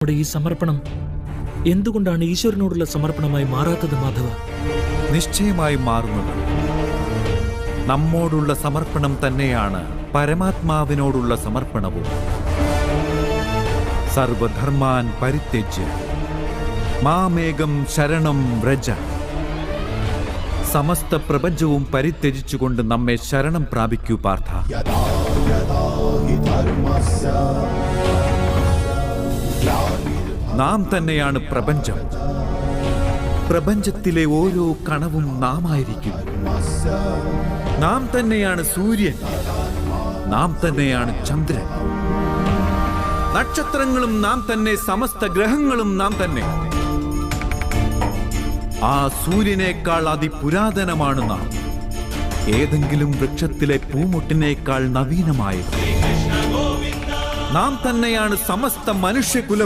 നമ്മുടെ ഈ സമർപ്പണം എന്തുകൊണ്ടാണ് ഈശ്വരനോടുള്ള സമർപ്പണമായി മാറാത്തത് മാധവ? നിശ്ചയമായി മാറുന്നത് നമ്മോടുള്ള സമർപ്പണം തന്നെയാണ് പരമാത്മാവിനോടുള്ള സമർപ്പണവും. സർവധർമാൻ പരിത്യജ്യ മാമേകം ശരണം വ്രജ. സമസ്ത പ്രപഞ്ചവും പരിത്യജിച്ചുകൊണ്ട് നമ്മെ ശരണം പ്രാപിക്കൂ പാർത്ഥ. നാം തന്നെയാണ് പ്രപഞ്ചം. പ്രപഞ്ചത്തിലെ ഓരോ കണവും നാമായിരിക്കും. നാം തന്നെയാണ് സൂര്യൻ. നാം തന്നെയാണ് ചന്ദ്രൻ. നക്ഷത്രങ്ങളും നാം തന്നെ. സമസ്ത ഗ്രഹങ്ങളും നാം തന്നെ. ആ സൂര്യനേക്കാൾ അതിപുരാതനമാണ് നാം. ഏതെങ്കിലും വൃക്ഷത്തിലെ പൂമൊട്ടിനേക്കാൾ നവീനമായത് നാം തന്നെയാണ്. സമസ്ത മനുഷ്യകുലവും